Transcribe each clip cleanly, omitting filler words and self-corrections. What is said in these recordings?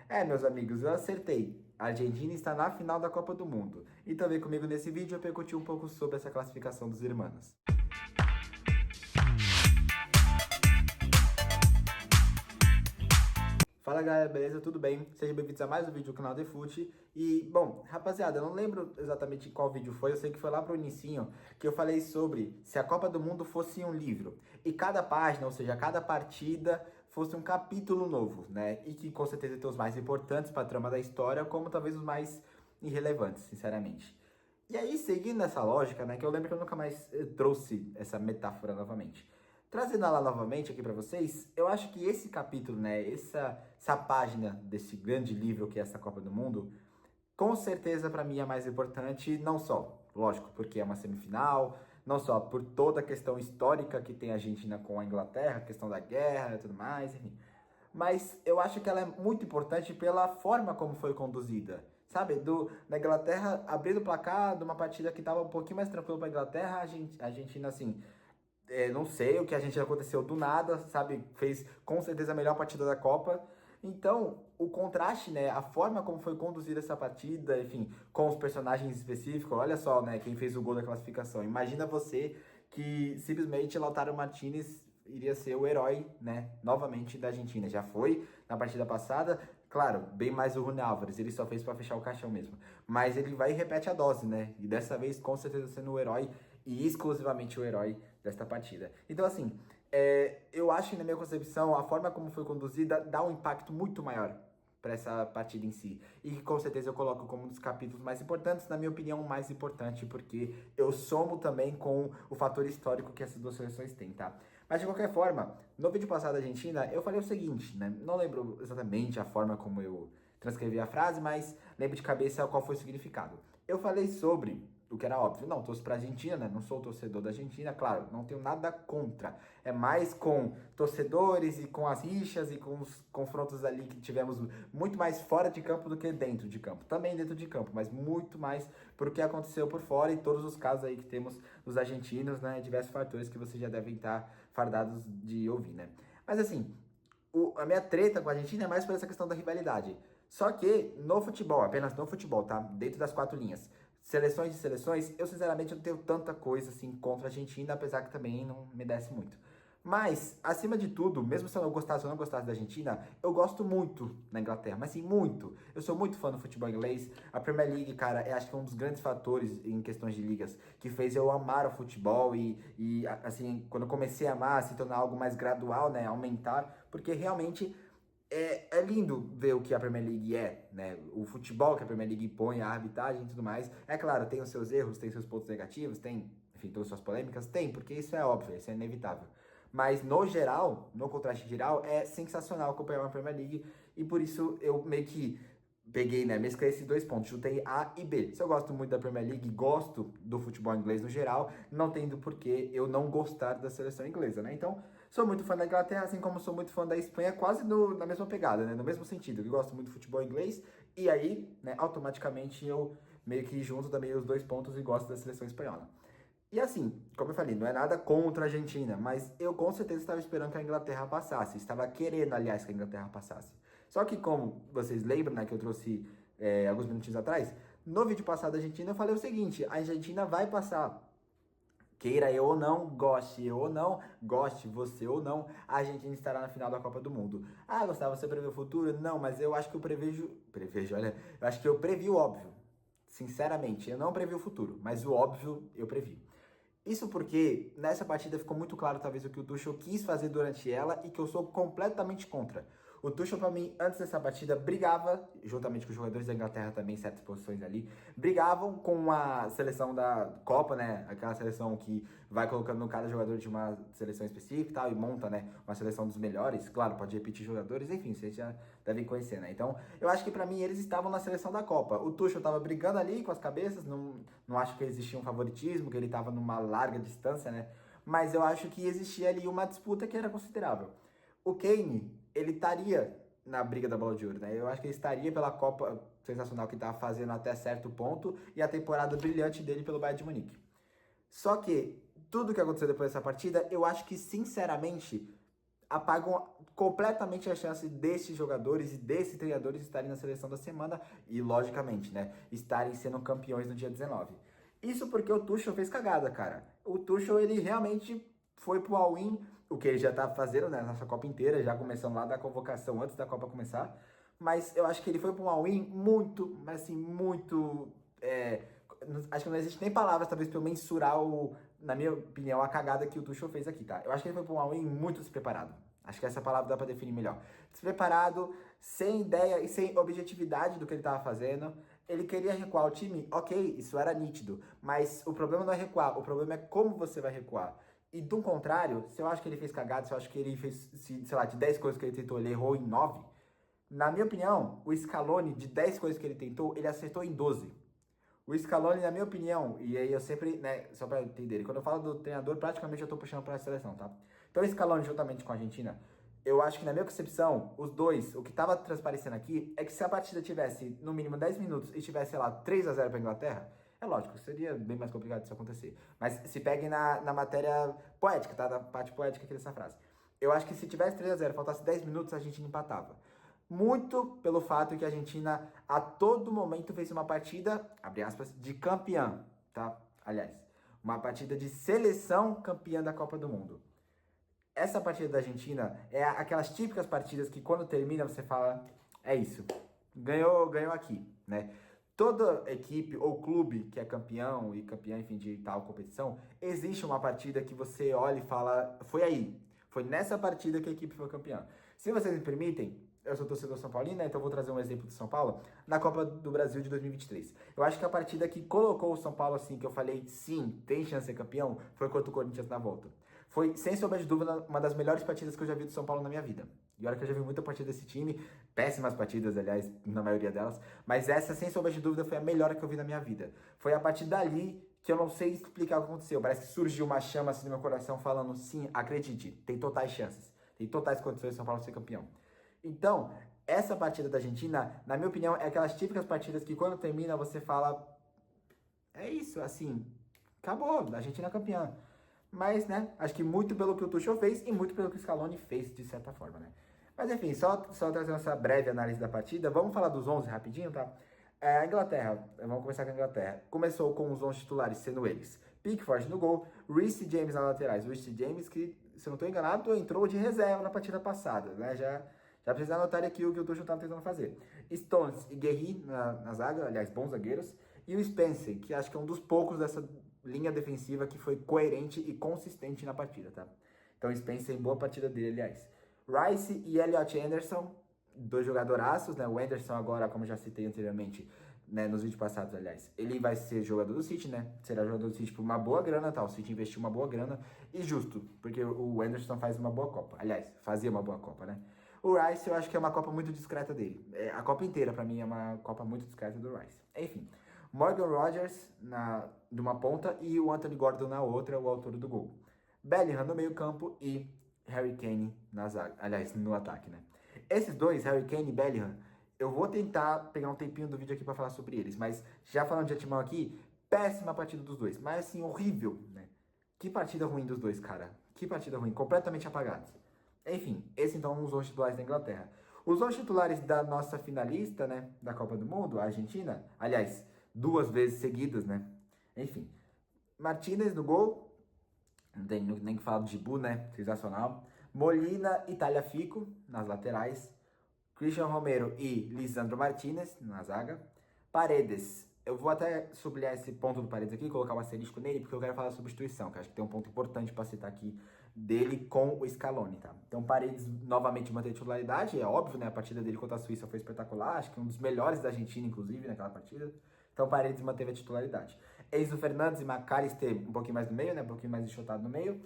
Meus amigos, eu acertei. A Argentina está na final da Copa do Mundo. Então vem comigo nesse vídeo eu percuti um pouco sobre essa classificação dos irmãos. Fala galera, beleza? Tudo bem? Sejam bem-vindos a mais um vídeo do canal DeFute. E, bom, rapaziada, eu não lembro exatamente qual vídeo foi, eu sei que foi lá pro inicinho que eu falei sobre se a Copa do Mundo fosse um livro e cada página, ou seja, cada partida fosse um capítulo novo, né? E que com certeza tem os mais importantes para a trama da história, como talvez os mais irrelevantes, sinceramente. E aí, seguindo essa lógica, né, que eu lembro que eu nunca mais trouxe essa metáfora novamente. Trazendo ela novamente aqui para vocês, eu acho que esse capítulo, né, essa página desse grande livro que é essa Copa do Mundo, com certeza para mim é mais importante, não só, lógico, porque é uma semifinal, não só por toda a questão histórica que tem a Argentina com a Inglaterra, a questão da guerra e tudo mais, enfim. Mas eu acho que ela é muito importante pela forma como foi conduzida. Sabe, da Inglaterra abrindo o placar de uma partida que estava um pouquinho mais tranquila para a Inglaterra, a Argentina, assim, não sei o que a gente aconteceu do nada, sabe? Fez com certeza a melhor partida da Copa. Então, o contraste, né? A forma como foi conduzida essa partida, enfim, com os personagens específicos. Olha só, né? Quem fez o gol da classificação. Imagina você que simplesmente Lautaro Martinez iria ser o herói, né? Novamente da Argentina. Já foi na partida passada. Claro, bem mais o Rune Álvares. Ele só fez para fechar o caixão mesmo. Mas ele vai e repete a dose, né? E dessa vez, com certeza, sendo o herói e exclusivamente o herói desta partida. Então, assim, eu acho que na minha concepção, a forma como foi conduzida dá um impacto muito maior para essa partida em si. E que com certeza eu coloco como um dos capítulos mais importantes, na minha opinião, o mais importante, porque eu somo também com o fator histórico que essas duas seleções têm, tá? Mas de qualquer forma, no vídeo passado da Argentina, eu falei o seguinte, né? Não lembro exatamente a forma como eu transcrevi a frase, mas lembro de cabeça qual foi o significado. Eu falei sobre o que era óbvio. Não, torço pra Argentina, né? Não sou torcedor da Argentina, claro, não tenho nada contra. É mais com torcedores e com as rixas e com os confrontos ali que tivemos muito mais fora de campo do que dentro de campo. Também dentro de campo, mas muito mais por o que aconteceu por fora e todos os casos aí que temos dos argentinos, né? Diversos fatores que vocês já devem estar fardados de ouvir, né? Mas assim, a minha treta com a Argentina é mais por essa questão da rivalidade. Só que no futebol, apenas no futebol, tá? Dentro das quatro linhas. Seleções de seleções, eu sinceramente não tenho tanta coisa assim contra a Argentina, apesar que também não me desce muito. Mas, acima de tudo, mesmo se eu não gostasse ou não gostasse da Argentina, eu gosto muito da Inglaterra, mas sim, muito. Eu sou muito fã do futebol inglês. A Premier League, cara, acho que é um dos grandes fatores em questões de ligas que fez eu amar o futebol e assim, quando eu comecei a amar, se tornar algo mais gradual, né, aumentar, porque realmente é lindo ver o que a Premier League é, né? O futebol que a Premier League põe, a arbitragem e tudo mais. É claro, tem os seus erros, tem seus pontos negativos, tem, enfim, todas as suas polêmicas, tem, porque isso é óbvio, isso é inevitável. Mas no geral, no contraste geral, é sensacional acompanhar a Premier League e por isso eu meio que peguei, né, mesclei esses dois pontos, chutei A e B. Se eu gosto muito da Premier League, gosto do futebol inglês no geral, não tendo por que eu não gostar da seleção inglesa, né? Então, sou muito fã da Inglaterra, assim como sou muito fã da Espanha, quase na mesma pegada, né? No mesmo sentido. Eu gosto muito do futebol inglês e aí, né, automaticamente eu meio que junto também os dois pontos e gosto da seleção espanhola. E assim, como eu falei, não é nada contra a Argentina, mas eu com certeza estava esperando que a Inglaterra passasse. Estava querendo, aliás, que a Inglaterra passasse. Só que como vocês lembram, né, que eu trouxe alguns minutinhos atrás, no vídeo passado da Argentina eu falei o seguinte, a Argentina vai passar. Queira eu ou não, goste eu ou não, goste você ou não, a Argentina estará na final da Copa do Mundo. Ah, Gustavo, você prevê o futuro? Não, mas eu acho que eu prevejo, olha, eu acho que eu previ o óbvio. Sinceramente, eu não previ o futuro, mas o óbvio eu previ. Isso porque nessa partida ficou muito claro talvez o que o Tuchel quis fazer durante ela e que eu sou completamente contra. O Tuchel, para mim, antes dessa partida, brigava, juntamente com os jogadores da Inglaterra também, em certas posições ali, brigavam com a seleção da Copa, né? Aquela seleção que vai colocando no cada jogador de uma seleção específica e tal, e monta, né, uma seleção dos melhores. Claro, pode repetir jogadores, enfim, vocês já devem conhecer, né? Então, eu acho que para mim eles estavam na seleção da Copa. O Tuchel tava brigando ali com as cabeças, não acho que existia um favoritismo, que ele tava numa larga distância, né? Mas eu acho que existia ali uma disputa que era considerável. O Kane, ele estaria na briga da Bola de Ouro, né? Eu acho que ele estaria pela Copa sensacional que estava fazendo até certo ponto e a temporada brilhante dele pelo Bayern de Munique. Só que tudo que aconteceu depois dessa partida, eu acho que sinceramente apagam completamente a chance desses jogadores e desses treinadores estarem na seleção da semana e, logicamente, né, estarem sendo campeões no dia 19. Isso porque o Tuchel fez cagada, cara. O Tuchel, ele realmente foi pro all-in, o que ele já tá fazendo, né, nessa Copa inteira, já começando lá da convocação antes da Copa começar. Mas eu acho que ele foi pro all-in muito, mas assim, muito... acho que não existe nem palavras, talvez, pra eu mensurar na minha opinião, a cagada que o Tuchel fez aqui, tá? Eu acho que ele foi pra um all-in muito despreparado. Acho que essa palavra dá pra definir melhor. Despreparado, sem ideia e sem objetividade do que ele tava fazendo. Ele queria recuar o time, ok, isso era nítido. Mas o problema não é recuar, o problema é como você vai recuar. E do contrário, se eu acho que ele fez cagada, se eu acho que ele fez, sei lá, de 10 coisas que ele tentou, ele errou em 9. Na minha opinião, o Scaloni, de 10 coisas que ele tentou, ele acertou em 12. O Scaloni, na minha opinião, e aí eu sempre, né, só pra entender, quando eu falo do treinador, praticamente eu tô puxando pra seleção, tá? Então o Scaloni, juntamente com a Argentina, eu acho que na minha concepção, os dois, o que tava transparecendo aqui, é que se a partida tivesse no mínimo 10 minutos e tivesse, sei lá, 3-0 pra Inglaterra, é lógico, seria bem mais complicado isso acontecer. Mas se pegue na matéria poética, tá? Da parte poética aqui dessa frase. Eu acho que se tivesse 3-0, faltasse 10 minutos, a Argentina empatava. Muito pelo fato que a Argentina a todo momento fez uma partida, abre aspas, de campeã, tá? Aliás, uma partida de seleção campeã da Copa do Mundo. Essa partida da Argentina é aquelas típicas partidas que quando termina você fala, é isso, ganhou aqui, né? Toda equipe ou clube que é campeão e campeã, enfim, de tal competição, existe uma partida que você olha e fala, foi aí, foi nessa partida que a equipe foi campeã. Se vocês me permitem, eu sou torcedor São Paulino, né? Então vou trazer um exemplo de São Paulo na Copa do Brasil de 2023. Eu acho que a partida que colocou o São Paulo assim, que eu falei, sim, tem chance de ser campeão, foi contra o Corinthians na volta. Foi, sem sombra de dúvida, uma das melhores partidas que eu já vi do São Paulo na minha vida. E olha que eu já vi muita partida desse time, péssimas partidas, aliás, na maioria delas, mas essa, sem sombra de dúvida, foi a melhor que eu vi na minha vida. Foi a partir dali que eu não sei explicar o que aconteceu. Parece que surgiu uma chama assim no meu coração falando, sim, acredite, tem totais chances, tem totais condições de São Paulo ser campeão. Então, essa partida da Argentina, na minha opinião, é aquelas típicas partidas que quando termina você fala, é isso, assim, acabou, a Argentina é campeã. Mas, acho que muito pelo que o Tuchel fez e muito pelo que o Scaloni fez, de certa forma, né? Mas enfim, só trazendo essa breve análise da partida, vamos falar dos 11 rapidinho, tá? A Inglaterra, vamos começar com a Inglaterra. Começou com os 11 titulares, sendo eles Pickford no gol, Reece James nas laterais. Reece James que, se eu não estou enganado, entrou de reserva na partida passada, né? Já precisa anotar aqui o que o Tuchel estava tentando fazer. Stones e Guerri na zaga, aliás, bons zagueiros. E o Spencer, que acho que é um dos poucos dessa linha defensiva que foi coerente e consistente na partida, tá? Então o Spencer em boa partida dele, aliás. Rice e Elliot Anderson, dois jogadoraços, né? O Anderson agora, como já citei anteriormente, né, nos vídeos passados, aliás, ele vai ser jogador do City, né? Será jogador do City por uma boa grana, tá? O City investiu uma boa grana e justo, porque o Anderson faz uma boa Copa. Aliás, fazia uma boa Copa, né? O Rice, eu acho que é uma Copa muito discreta dele. A Copa inteira, pra mim, é uma Copa muito discreta do Rice. Enfim, Morgan Rogers de uma ponta e o Anthony Gordon na outra, o autor do gol. Bellingham no meio campo e Harry Kane na zaga. Aliás, no ataque, né? Esses dois, Harry Kane e Bellingham, eu vou tentar pegar um tempinho do vídeo aqui pra falar sobre eles, mas já falando de antemão aqui, péssima partida dos dois, mas assim, horrível, né? Que partida ruim dos dois, cara. Que partida ruim, completamente apagados. Enfim, esses então são os 11 titulares da Inglaterra. Os 11 titulares da nossa finalista, né, da Copa do Mundo, a Argentina, aliás, 2 vezes seguidas, né? Enfim, Martinez no gol, não tem nem que falar do Gibu, né? Sensacional. Molina e Tagliafico nas laterais. Christian Romero e Lisandro Martinez na zaga. Paredes, eu vou até sublinhar esse ponto do Paredes aqui, colocar um asterisco nele, porque eu quero falar da substituição, que acho que tem um ponto importante para citar aqui dele com o Scaloni, tá? Então, Paredes novamente mantém a titularidade, é óbvio, né? A partida dele contra a Suíça foi espetacular, acho que um dos melhores da Argentina, inclusive, naquela partida. Então, Paredes manteve a titularidade. Enzo Fernandes e McAllister um pouquinho mais no meio, né? Um pouquinho mais enxotado no meio.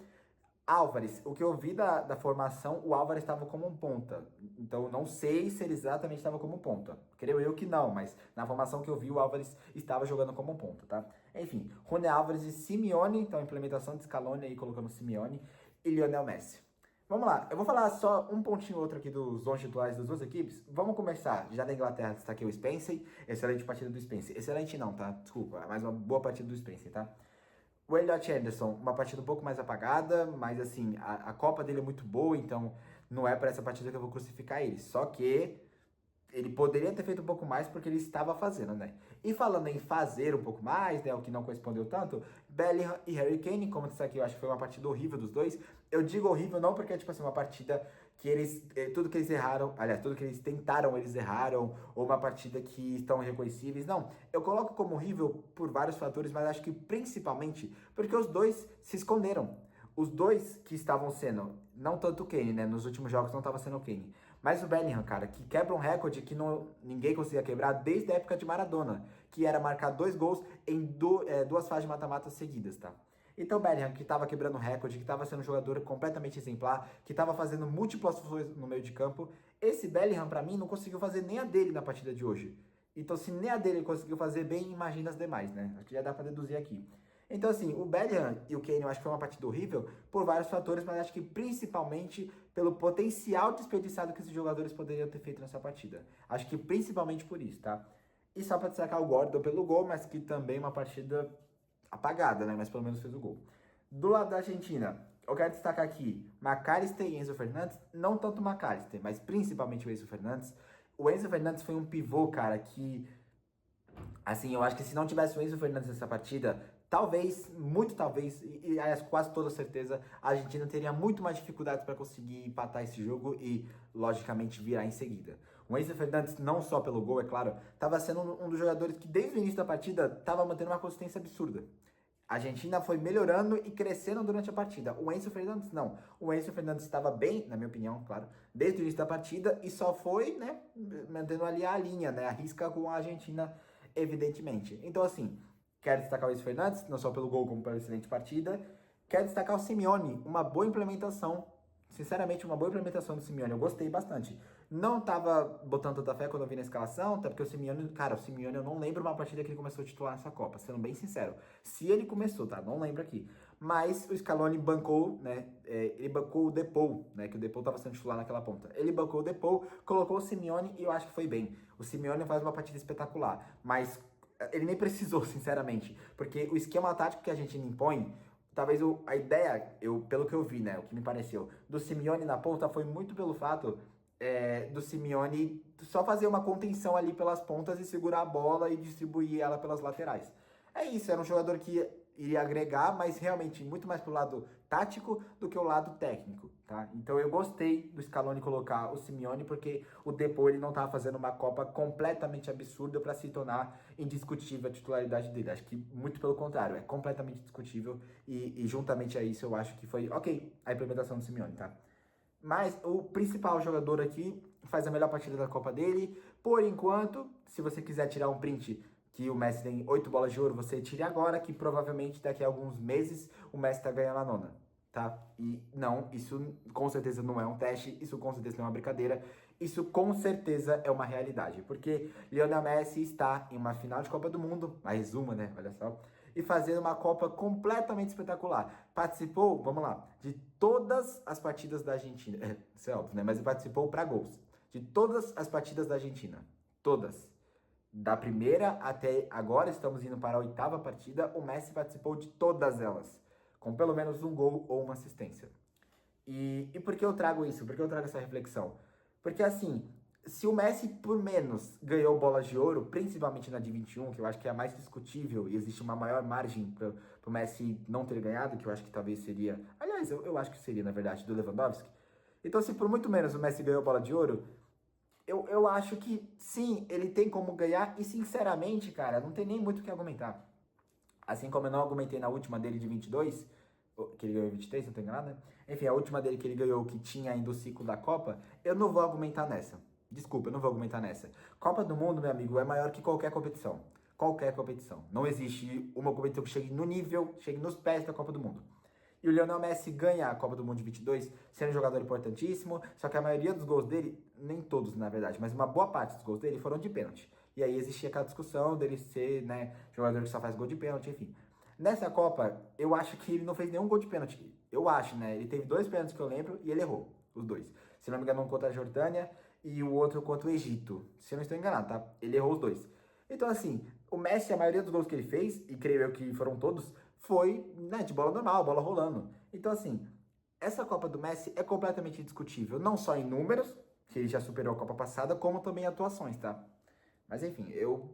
Álvares, o que eu vi da formação, o Álvares estava como um ponta. Então, não sei se ele exatamente estava como ponta. Creio eu que não, mas na formação que eu vi, o Álvares estava jogando como um ponta, tá? Enfim, Rony Álvares e Simeone, então implementação de Scaloni aí, colocando Simeone, e Lionel Messi. Vamos lá, eu vou falar só um pontinho ou outro aqui dos 11 titulares das duas equipes. Vamos começar, já da Inglaterra, destaquei o Spencer, excelente partida do Spencer. Excelente não, tá? Desculpa, mas uma boa partida do Spencer, tá? O Elliot Anderson, uma partida um pouco mais apagada, mas assim, a Copa dele é muito boa, então não é para essa partida que eu vou crucificar ele. Só que ele poderia ter feito um pouco mais porque ele estava fazendo, né? E falando em fazer um pouco mais, né? O que não correspondeu tanto, Bellingham e Harry Kane, como disse aqui, eu acho que foi uma partida horrível dos dois. Eu digo horrível não porque é tipo assim, uma partida que eles, tudo que eles erraram, aliás, tudo que eles tentaram, eles erraram, ou uma partida que estão irreconhecíveis, não. Eu coloco como horrível por vários fatores, mas acho que principalmente porque os dois se esconderam. Os dois que estavam sendo, não tanto o Kane, né? Nos últimos jogos não estava sendo o Kane. Mas o Bellingham, cara, que quebra um recorde que ninguém conseguia quebrar desde a época de Maradona, que era marcar 2 gols em duas fases de mata-mata seguidas, tá? Então o Bellingham, que estava quebrando recorde, que estava sendo um jogador completamente exemplar, que estava fazendo múltiplas funções no meio de campo, esse Bellingham, pra mim, não conseguiu fazer nem a dele na partida de hoje. Então, se nem a dele ele conseguiu fazer bem, imagina as demais, né? Acho que já dá pra deduzir aqui. Então, assim, o Bellingham e o Kane eu acho que foi uma partida horrível por vários fatores, mas acho que principalmente pelo potencial desperdiçado que esses jogadores poderiam ter feito nessa partida. Acho que principalmente por isso, tá? E só para destacar o Gordon pelo gol, mas que também uma partida apagada, né? Mas pelo menos fez o gol. Do lado da Argentina, eu quero destacar aqui McAllister e Enzo Fernandes, não tanto McAllister, mas principalmente o Enzo Fernandes. O Enzo Fernandes foi um pivô, cara, que assim, eu acho que se não tivesse o Enzo Fernandes nessa partida, talvez, muito talvez, e aliás, quase toda certeza, a Argentina teria muito mais dificuldades para conseguir empatar esse jogo e, logicamente, virar em seguida. O Enzo Fernandes, não só pelo gol, é claro, estava sendo um dos jogadores que desde o início da partida estava mantendo uma consistência absurda. A Argentina foi melhorando e crescendo durante a partida. O Enzo Fernandes não. O Enzo Fernandes estava bem, na minha opinião, claro, desde o início da partida e só foi, né, mantendo ali a linha, né, a risca com a Argentina, evidentemente. Então, assim, quero destacar o Enzo Fernandes, não só pelo gol como pela excelente partida. Quero destacar o Simeone, uma boa implementação. Sinceramente, uma boa implementação do Simeone. Eu gostei bastante. Não tava botando tanta fé quando eu vi na escalação, até porque o Simeone, cara, o Simeone eu não lembro uma partida que ele começou a titular nessa Copa, sendo bem sincero. Se ele começou, tá? Não lembro aqui. Mas o Scaloni bancou, né? Ele bancou o Depou, né? Que o Depou tava sendo titular naquela ponta. Ele bancou o Depou, colocou o Simeone e eu acho que foi bem. O Simeone faz uma partida espetacular, mas ele nem precisou, sinceramente, porque o esquema tático que a gente impõe, talvez a ideia, pelo que eu vi, né, o que me pareceu, do Simeone na ponta foi muito pelo fato do Simeone só fazer uma contenção ali pelas pontas e segurar a bola e distribuir ela pelas laterais. É isso, era um jogador que iria agregar, mas realmente muito mais pro lado tático do que o lado técnico, tá? Então eu gostei do Scaloni colocar o Simeone porque o Depô ele não tava fazendo uma Copa completamente absurda para se tornar indiscutível a titularidade dele. Acho que muito pelo contrário, é completamente discutível e juntamente a isso eu acho que foi ok a implementação do Simeone, tá? Mas o principal jogador aqui faz a melhor partida da Copa dele. Por enquanto, se você quiser tirar um print que o Messi tem 8 bolas de ouro, você tire agora, que provavelmente daqui a alguns meses o Messi tá ganhando a nona, tá? E não, isso com certeza não é um teste, isso com certeza não é uma brincadeira, isso com certeza é uma realidade, porque Lionel Messi está em uma final de Copa do Mundo, mais uma, né? Olha só, e fazendo uma Copa completamente espetacular. Participou, vamos lá, de todas as partidas da Argentina. Isso é óbvio, né? Mas ele participou para gols. De todas as partidas da Argentina. Todas. Da primeira até agora, estamos indo para a 8ª partida, o Messi participou de todas elas. Com pelo menos um gol ou uma assistência. E por que eu trago isso? Por que eu trago essa reflexão? Porque assim, se o Messi por menos ganhou bolas de ouro, principalmente na de 21, que eu acho que é a mais discutível e existe uma maior margem para o Messi não ter ganhado, que eu acho que talvez seria, aliás, eu acho que seria na verdade do Lewandowski. Então, se por muito menos o Messi ganhou bola de ouro, eu acho que sim, ele tem como ganhar e sinceramente, cara, não tem nem muito o que argumentar. Assim como eu não argumentei na última dele de 22, que ele ganhou em 23, se não tô enganado, né? Enfim, a última dele que ele ganhou, que tinha ainda o ciclo da Copa, eu não vou argumentar nessa. Desculpa, eu não vou argumentar nessa. Copa do Mundo, meu amigo, é maior que qualquer competição. Qualquer competição. Não existe uma competição que chegue no nível, chegue nos pés da Copa do Mundo. E o Lionel Messi ganha a Copa do Mundo de 22, sendo um jogador importantíssimo, só que a maioria dos gols dele, nem todos na verdade, mas uma boa parte dos gols dele foram de pênalti. E aí existia aquela discussão dele ser, né, jogador que só faz gol de pênalti, enfim. Nessa Copa, eu acho que ele não fez nenhum gol de pênalti. Eu acho, né? Ele teve 2 pênaltis que eu lembro e ele errou, os dois. Se não me engano, um contra a Jordânia e o outro contra o Egito. Se eu não estou enganado, tá? Ele errou os dois. Então, assim, o Messi, a maioria dos gols que ele fez, e creio eu que foram todos, foi, né, de bola normal, bola rolando. Então, assim, essa Copa do Messi é completamente discutível, não só em números, que ele já superou a Copa passada, como também em atuações, tá? Mas enfim, eu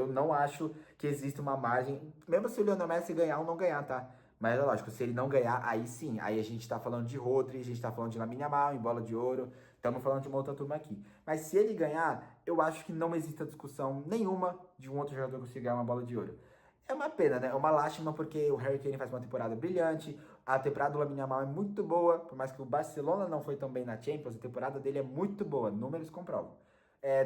não acho que existe uma margem, mesmo se o Lionel Messi ganhar ou não ganhar, tá? Mas é lógico, se ele não ganhar, aí sim, aí a gente tá falando de Rodri, a gente tá falando de Lamine Yamal em bola de ouro, estamos falando de uma outra turma aqui. Mas se ele ganhar, eu acho que não existe discussão nenhuma de um outro jogador conseguir ganhar uma bola de ouro. É uma pena, né? É uma lástima porque o Harry Kane faz uma temporada brilhante, a temporada do Lamine Yamal é muito boa, por mais que o Barcelona não foi tão bem na Champions, a temporada dele é muito boa, números comprovam.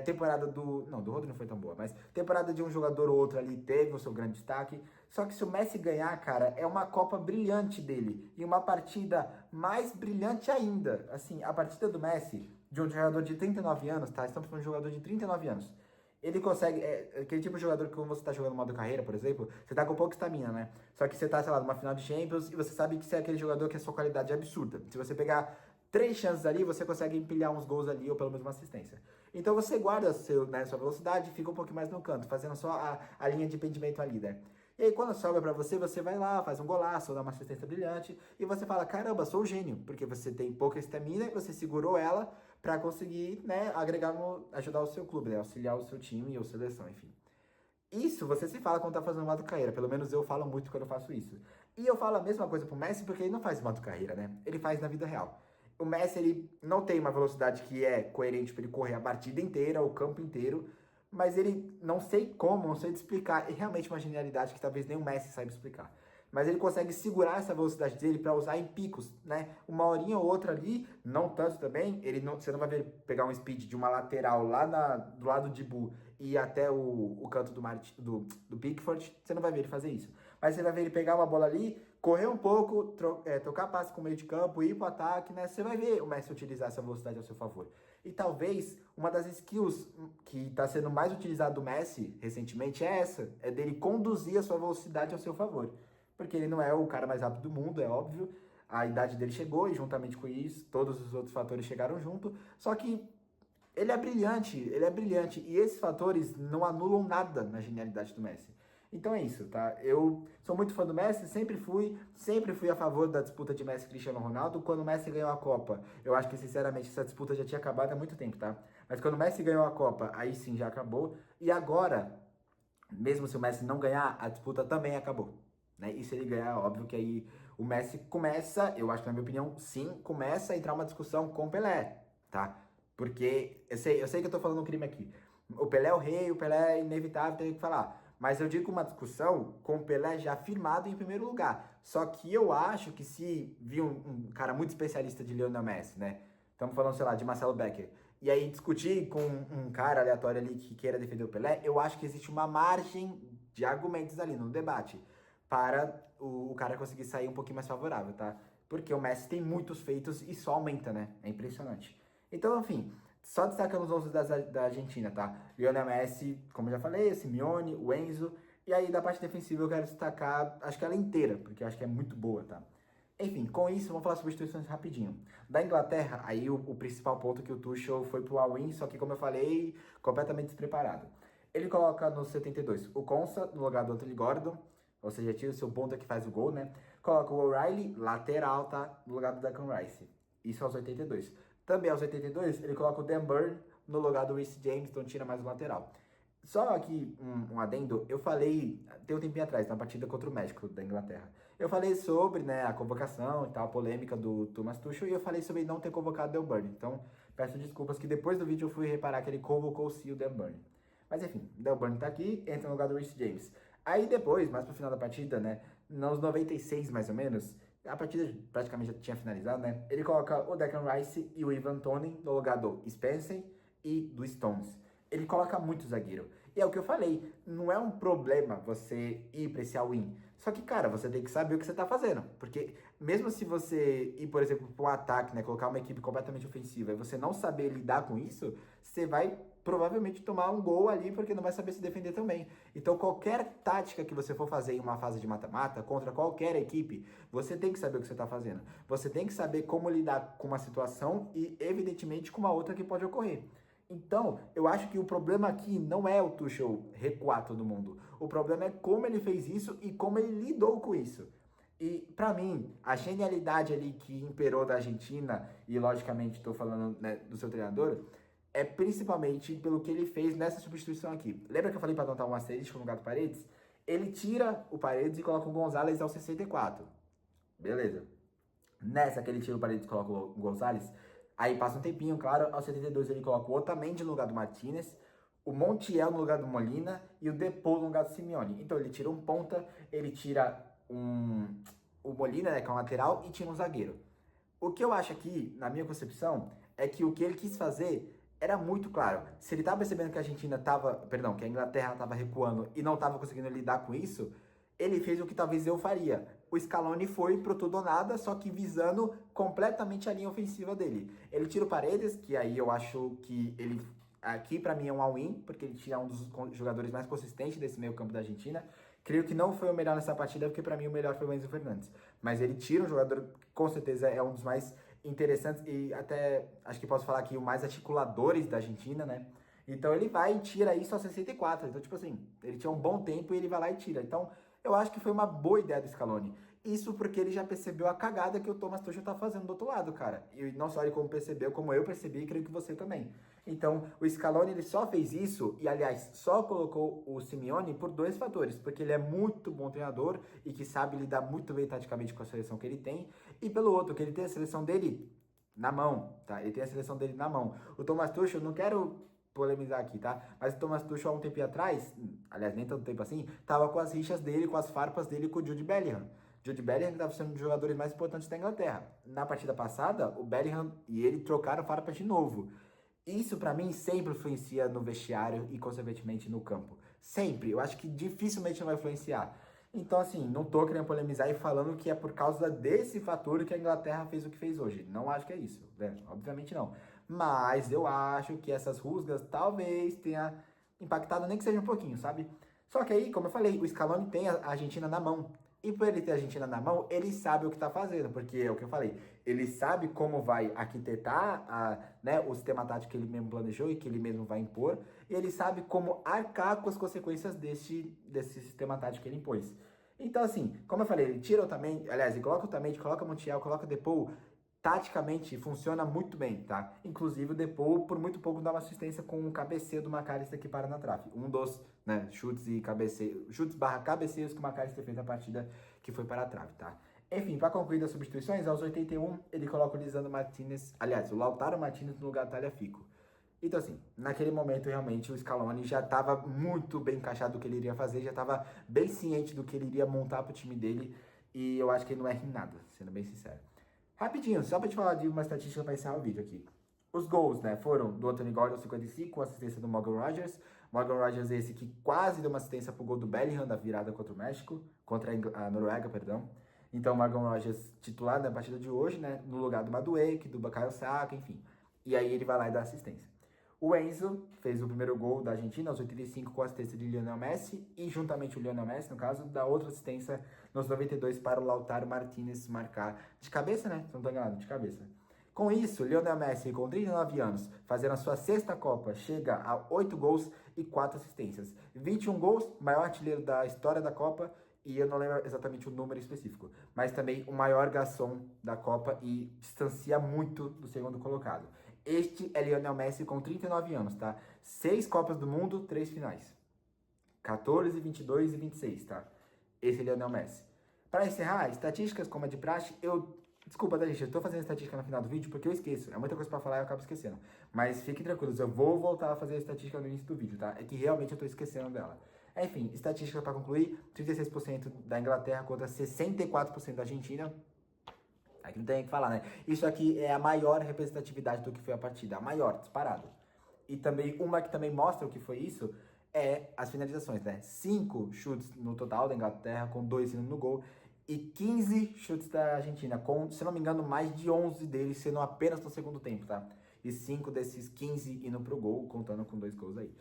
Temporada do. Não, do Rodri não foi tão boa, mas temporada de um jogador ou outro ali teve o seu grande destaque. Só que se o Messi ganhar, cara, é uma Copa brilhante dele. E uma partida mais brilhante ainda. Assim, a partida do Messi, de um jogador de 39 anos, tá? Estamos falando de um jogador de 39 anos. Ele consegue. Aquele tipo de jogador que quando você tá jogando modo carreira, por exemplo, você tá com pouca estamina, né? Só que você tá, sei lá, numa final de Champions e você sabe que você é aquele jogador que a sua qualidade é absurda. Se você pegar três chances ali, você consegue empilhar uns gols ali ou pelo menos uma assistência. Então você guarda né, sua velocidade e fica um pouquinho mais no canto, fazendo só a linha de impedimento ali, né? E aí quando sobra pra você, você vai lá, faz um golaço, dá uma assistência brilhante e você fala, caramba, sou um gênio, porque você tem pouca estamina e você segurou ela pra conseguir, né, agregar ajudar o seu clube, né, auxiliar o seu time ou seleção, enfim. Isso você se fala quando tá fazendo modo carreira, pelo menos eu falo muito quando eu faço isso. E eu falo a mesma coisa pro Messi porque ele não faz modo carreira, né? Ele faz na vida real. O Messi, ele não tem uma velocidade que é coerente para ele correr a partida inteira, o campo inteiro, mas ele, não sei como, não sei te explicar, é realmente uma genialidade que talvez nem o Messi saiba explicar. Mas ele consegue segurar essa velocidade dele para usar em picos, né? Uma horinha ou outra ali, não tanto também, você não vai ver pegar um speed de uma lateral lá do lado de Bu e ir até o canto do Pickford, você não vai ver ele fazer isso. Mas você vai ver ele pegar uma bola ali, correr um pouco, trocar passe com o meio de campo, ir pro ataque, né? Você vai ver o Messi utilizar essa velocidade ao seu favor. E talvez uma das skills que está sendo mais utilizada do Messi recentemente é essa, é dele conduzir a sua velocidade ao seu favor. Porque ele não é o cara mais rápido do mundo, é óbvio. A idade dele chegou e juntamente com isso, todos os outros fatores chegaram junto. Só que ele é brilhante. E esses fatores não anulam nada na genialidade do Messi. Então é isso, tá? Eu sou muito fã do Messi, sempre fui a favor da disputa de Messi e Cristiano Ronaldo. Quando o Messi ganhou a Copa, eu acho que sinceramente essa disputa já tinha acabado há muito tempo, tá? Mas quando o Messi ganhou a Copa, aí sim já acabou. E agora, mesmo se o Messi não ganhar, a disputa também acabou. Né? E se ele ganhar, óbvio que aí o Messi começa, eu acho que na minha opinião, sim, começa a entrar uma discussão com o Pelé, tá? Porque eu sei que eu tô falando um crime aqui. O Pelé é o rei, o Pelé é inevitável, tem que falar. Mas eu digo uma discussão com o Pelé já firmado em primeiro lugar. Só que eu acho que se vir um cara muito especialista de Lionel Messi, né? Estamos falando, sei lá, de Marcelo Becker. E aí discutir com um cara aleatório ali que queira defender o Pelé, eu acho que existe uma margem de argumentos ali no debate para o cara conseguir sair um pouquinho mais favorável, tá? Porque o Messi tem muitos feitos e só aumenta, né? É impressionante. Então, enfim, só destacando os 11 da Argentina, tá? Lionel Messi, como eu já falei, o Simeone, o Enzo. E aí, da parte defensiva, eu quero destacar, acho que ela inteira, porque eu acho que é muito boa, tá? Enfim, com isso, vamos falar substituições rapidinho. Da Inglaterra, aí o principal ponto que o Tuchel foi pro all-in, só que, como eu falei, completamente despreparado. Ele coloca no 72 o Konsa no lugar do Anthony Gordon, ou seja, tira o seu ponta que faz o gol, né? Coloca o O'Reilly, lateral, tá? No lugar do Declan Rice. Isso aos 82. Também aos 82, ele coloca o Dan Burn no lugar do Reece James, então tira mais o lateral. Só aqui um adendo, eu falei, tem um tempinho atrás, na partida contra o México da Inglaterra. Eu falei sobre, né, a convocação e tal, a polêmica do Thomas Tuchel, e eu falei sobre não ter convocado o Dan Burn. Então, peço desculpas que depois do vídeo eu fui reparar que ele convocou sim o Dan Burn. Mas enfim, o Dan Burn tá aqui, entra no lugar do Reece James. Aí depois, mais pro final da partida, né, nos 96 mais ou menos, a partida praticamente já tinha finalizado, né, ele coloca o Declan Rice e o Ivan Toney no lugar do Spencer e do Stones. Ele coloca muito zagueiro. E é o que eu falei, não é um problema você ir pra esse all-in. Só que, cara, você tem que saber o que você tá fazendo. Porque mesmo se você ir, por exemplo, pra um ataque, né, colocar uma equipe completamente ofensiva e você não saber lidar com isso, você vai provavelmente tomar um gol ali porque não vai saber se defender também. Então, qualquer tática que você for fazer em uma fase de mata-mata, contra qualquer equipe, você tem que saber o que você tá fazendo. Você tem que saber como lidar com uma situação e, evidentemente, com uma outra que pode ocorrer. Então, eu acho que o problema aqui não é o Tuchel recuar todo mundo. O problema é como ele fez isso e como ele lidou com isso. E, pra mim, a genialidade ali que imperou da Argentina, e logicamente estou falando, né, do seu treinador, é principalmente pelo que ele fez nessa substituição aqui. Lembra que eu falei para anotar um asterisco no lugar do Paredes? Ele tira o Paredes e coloca o Gonzalez aos 64. Beleza. Nessa que ele tira o Paredes e coloca o Gonzalez, aí passa um tempinho, claro, aos 72 ele coloca o Otamendi no lugar do Martinez, o Montiel no lugar do Molina e o Depou no lugar do Simeone. Então ele tira um ponta, ele tira o Molina, né, que é um lateral, e tira um zagueiro. O que eu acho aqui, na minha concepção, é que o que ele quis fazer era muito claro. Se ele estava percebendo que a Argentina estava, perdão, que a Inglaterra estava recuando e não estava conseguindo lidar com isso, ele fez o que talvez eu faria. O Scaloni foi pro tudo ou nada, só que visando completamente a linha ofensiva dele. Ele tira o Paredes, que aí eu acho que ele aqui para mim é um all-in, porque ele tira um dos jogadores mais consistentes desse meio-campo da Argentina. Creio que não foi o melhor nessa partida, porque para mim o melhor foi o Enzo Fernandes. Mas ele tira um jogador que com certeza é um dos mais interessantes e até acho que posso falar aqui o mais articuladores da Argentina, né? Então ele vai e tira isso aos 64. Então, tipo assim, ele tinha um bom tempo e ele vai lá e tira. Então, eu acho que foi uma boa ideia do Scaloni. Isso porque ele já percebeu a cagada que o Thomas Tuchel tá fazendo do outro lado, cara. E não só ele como percebeu, como eu percebi e creio que você também. Então, o Scaloni ele só fez isso e, aliás, só colocou o Simeone por dois fatores. Porque ele é muito bom treinador e que sabe lidar muito bem taticamente com a seleção que ele tem. E pelo outro, que ele tem a seleção dele na mão, tá? Ele tem a seleção dele na mão. O Thomas Tuchel, não quero polemizar aqui, tá? Mas o Thomas Tuchel há um tempo atrás, aliás, nem tanto tempo assim, tava com as rixas dele, com as farpas dele com o Jude Bellingham. Jude Bellingham estava sendo um dos jogadores mais importantes da Inglaterra. Na partida passada, o Bellingham e ele trocaram farpas de novo. Isso pra mim sempre influencia no vestiário e consequentemente no campo. Sempre. Eu acho que dificilmente não vai influenciar. Então, assim, não tô querendo polemizar e falando que é por causa desse fator que a Inglaterra fez o que fez hoje. Não acho que é isso, né? Obviamente não. Mas eu acho que essas rusgas talvez tenha impactado nem que seja um pouquinho, sabe? Só que aí, como eu falei, o Scaloni tem a Argentina na mão. E por ele ter a Argentina na mão, ele sabe o que tá fazendo, porque é o que eu falei. Ele sabe como vai arquitetar né, o sistema tático que ele mesmo planejou e que ele mesmo vai impor. E ele sabe como arcar com as consequências desse sistema tático que ele impôs. Então, assim, como eu falei, ele tira o Otamendi, aliás, ele coloca o Otamendi, coloca o Montiel, coloca o Depou, taticamente funciona muito bem, tá? Inclusive o Depou, por muito pouco, dá uma assistência com o cabeceio do McAllister que para na trave. Um dos, né, chutes barra cabeceios que o McAllister fez na partida que foi para a trave, tá? Enfim, para concluir as substituições, aos 81, ele coloca o Lisandro Martinez, aliás, o Lautaro Martinez no lugar do Tagliafico. Então, assim, naquele momento, realmente, o Scaloni já estava muito bem encaixado do que ele iria fazer, já estava bem ciente do que ele iria montar para o time dele, e eu acho que ele não erra em nada, sendo bem sincero. Rapidinho, só pra te falar de uma estatística pra encerrar o vídeo aqui. Os gols, né, foram do Anthony Gordon, 55, com assistência do Morgan Rogers. Morgan Rogers esse que quase deu uma assistência pro gol do Bellingham, da virada contra o México, contra a Noruega, perdão. Então, Morgan Rogers titular na partida de hoje, né, no lugar do Madueke, do Bukayo Saka, enfim. E aí ele vai lá e dá assistência. O Enzo fez o primeiro gol da Argentina aos 85 com a assistência de Lionel Messi e juntamente o Lionel Messi, no caso, dá outra assistência nos 92 para o Lautaro Martinez marcar de cabeça, né? Se não estou enganado, de cabeça. Com isso, Lionel Messi, com 39 anos, fazendo a sua sexta Copa, chega a 8 gols e 4 assistências. 21 gols, maior artilheiro da história da Copa, e eu não lembro exatamente o número específico, mas também o maior garçom da Copa e distancia muito do segundo colocado. Este é Lionel Messi com 39 anos, tá? 6 Copas do Mundo, 3 finais. 14, 22 e 26, tá? Esse é Lionel Messi. Para encerrar, estatísticas como a de praxe, desculpa, tá, gente? Eu tô fazendo estatística no final do vídeo porque eu esqueço. É muita coisa pra falar e eu acabo esquecendo. Mas fiquem tranquilos, eu vou voltar a fazer a estatística no início do vídeo, tá? É que realmente eu tô esquecendo dela. Enfim, estatística para concluir, 36% da Inglaterra contra 64% da Argentina. Aqui não tem o que falar, né? Isso aqui é a maior representatividade do que foi a partida, a maior, disparado. E também, uma que também mostra o que foi isso, é as finalizações, né? 5 chutes no total da Inglaterra, com 2 indo no gol, e 15 chutes da Argentina, com, se não me engano, mais de 11 deles sendo apenas no segundo tempo, tá? E 5 desses 15 indo pro gol, contando com 2 gols aí.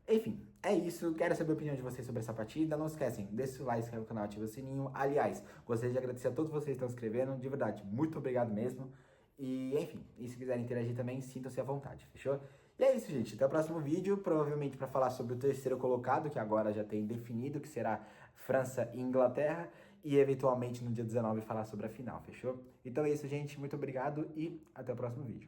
Enfim, é isso. Quero saber a opinião de vocês sobre essa partida. Não esquecem, deixa o like, se inscreve no canal, ativa o sininho. Aliás, gostaria de agradecer a todos vocês que estão se inscrevendo. De verdade, muito obrigado mesmo. E, enfim, e se quiserem interagir também, sintam-se à vontade, fechou? E é isso, gente. Até o próximo vídeo, provavelmente para falar sobre o terceiro colocado, que agora já tem definido, que será França e Inglaterra, e eventualmente no dia 19 falar sobre a final, fechou? Então é isso, gente. Muito obrigado e até o próximo vídeo.